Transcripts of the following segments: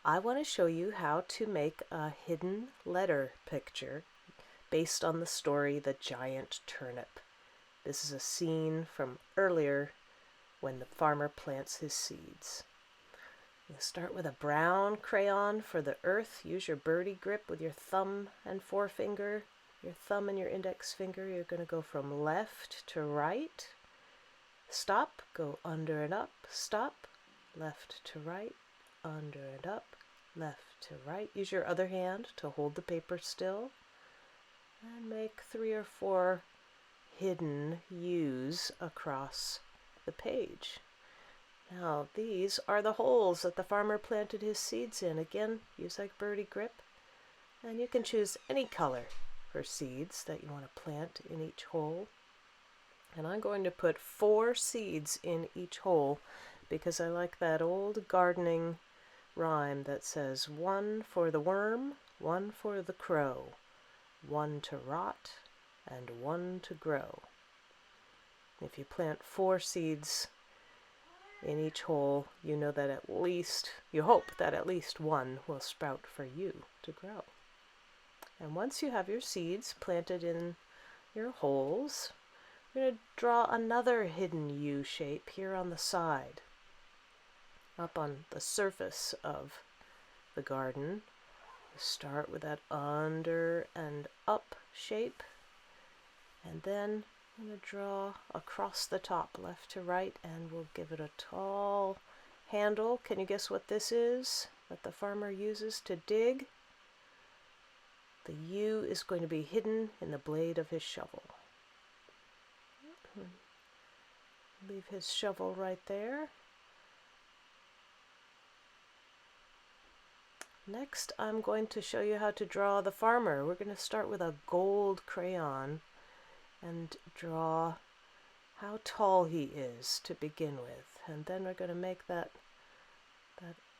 I want to show you how to make a hidden letter picture based on the story The Giant Turnip. This is a scene from earlier when the farmer plants his seeds. You start with a brown crayon for the earth. Use your birdie grip with your thumb and forefinger. Your thumb and your index finger. You're going to go from left to right. Stop, go under and up, stop, left to right, under and up, left to right. Use your other hand to hold the paper still and make 3 or 4 hidden U's across the page. Now these are the holes that the farmer planted his seeds in. Again, use that birdie grip, and you can choose any color for seeds that you want to plant in each hole. And I'm going to put 4 seeds in each hole because I like that old gardening rhyme that says 1 for the worm, 1 for the crow, 1 to rot, and 1 to grow. If you plant 4 seeds in each hole, you know that you hope that at least 1 will sprout for you to grow. And once you have your seeds planted in your holes, we're going to draw another hidden U shape here on the side, up on the surface of the garden. Start with that under and up shape, and then I'm going to draw across the top, left to right, and we'll give it a tall handle. Can you guess what this is that the farmer uses to dig? The U is going to be hidden in the blade of his shovel. Leave his shovel right there. Next, I'm going to show you how to draw the farmer. We're going to start with a gold crayon and draw how tall he is to begin with. And then we're going to make that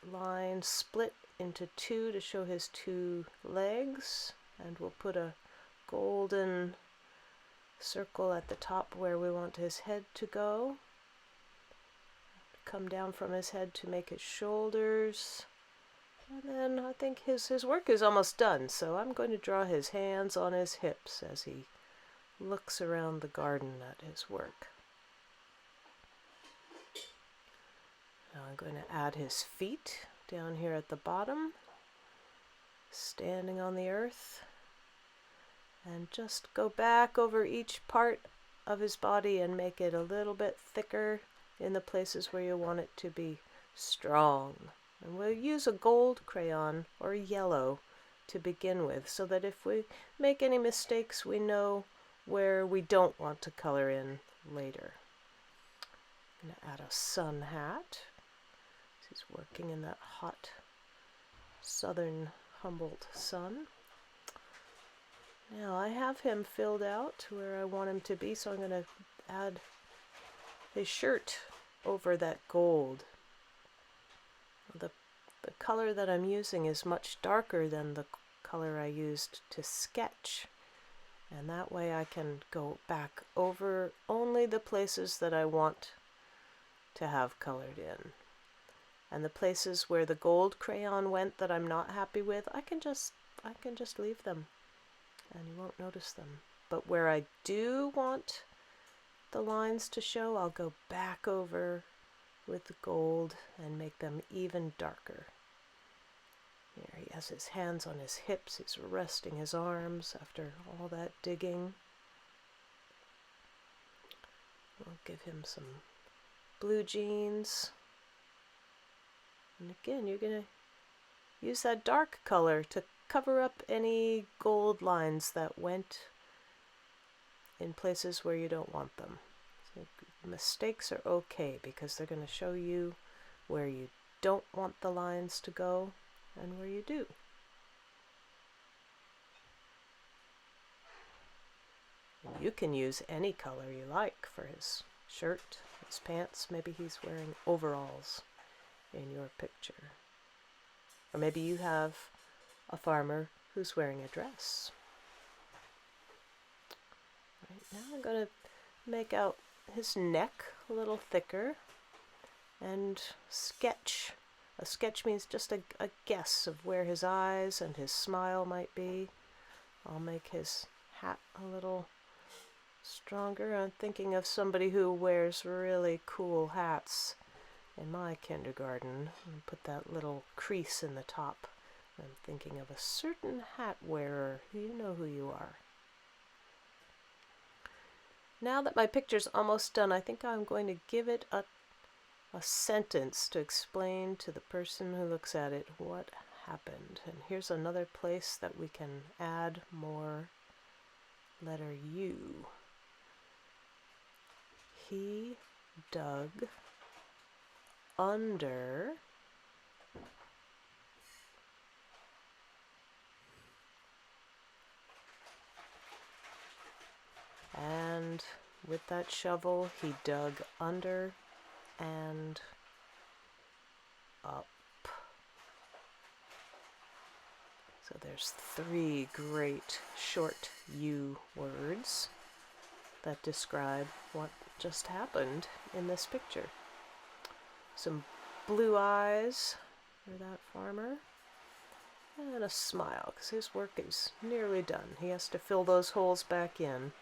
line split into 2 to show his 2 legs. And we'll put a golden circle at the top where we want his head to go. Come down from his head to make his shoulders. And then I think his work is almost done, so I'm going to draw his hands on his hips as he looks around the garden at his work. Now I'm going to add his feet down here at the bottom, standing on the earth, and just go back over each part of his body and make it a little bit thicker in the places where you want it to be strong. And we'll use a gold crayon or yellow to begin with, so that if we make any mistakes, we know where we don't want to color in later. I'm going to add a sun hat. He's working in that hot southern Humboldt sun. Now I have him filled out where I want him to be, so I'm going to add his shirt over that gold. The color that I'm using is much darker than the color I used to sketch, and that way I can go back over only the places that I want to have colored in. And the places where the gold crayon went that I'm not happy with, I can just leave them and you won't notice them. But where I do want the lines to show, I'll go back over with the gold and make them even darker. Here he has his hands on his hips, he's resting his arms after all that digging. We'll give him some blue jeans. And again, you're going to use that dark color to cover up any gold lines that went in places where you don't want them. So mistakes are okay because they're going to show you where you don't want the lines to go and where you do. You can use any color you like for his shirt, his pants. Maybe he's wearing overalls in your picture. Or maybe you have a farmer who's wearing a dress. Right, now I'm going to make out his neck a little thicker and sketch A sketch means just a guess of where his eyes and his smile might be. I'll make his hat a little stronger. I'm thinking of somebody who wears really cool hats in my kindergarten. And put that little crease in the top. I'm thinking of a certain hat wearer. You know who you are. Now that my picture's almost done, I think I'm going to give it a sentence to explain to the person who looks at it what happened. And here's another place that we can add more letter U. He dug under and with that shovel he dug under and up. So there's 3 great short U words that describe what just happened in this picture. Some blue eyes for that farmer, and a smile because his work is nearly done. He has to fill those holes back in.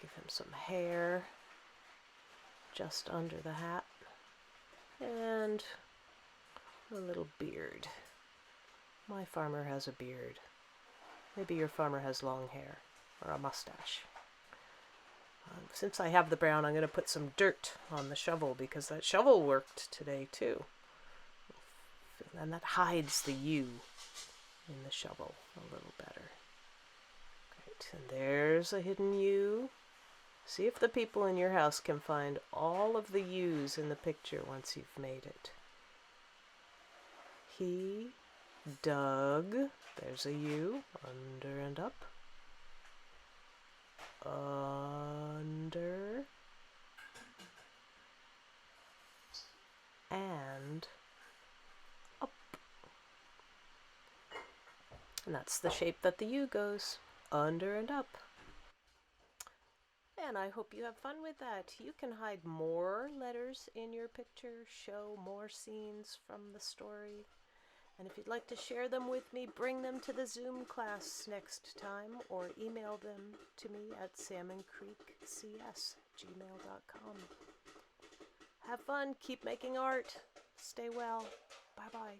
Give him some hair just under the hat and a little beard. My farmer has a beard. Maybe your farmer has long hair or a mustache. Since I have the brown, I'm going to put some dirt on the shovel because that shovel worked today too. And that hides the U in the shovel a little better. Great, and there's a hidden U. See if the people in your house can find all of the U's in the picture once you've made it. He dug, there's a U, under and up. Under and up. And that's the shape that the U goes, under and up. And I hope you have fun with that. You can hide more letters in your picture, show more scenes from the story. And if you'd like to share them with me, bring them to the Zoom class next time or email them to me at salmoncreekcs@gmail.com. Have fun, keep making art, stay well, bye-bye.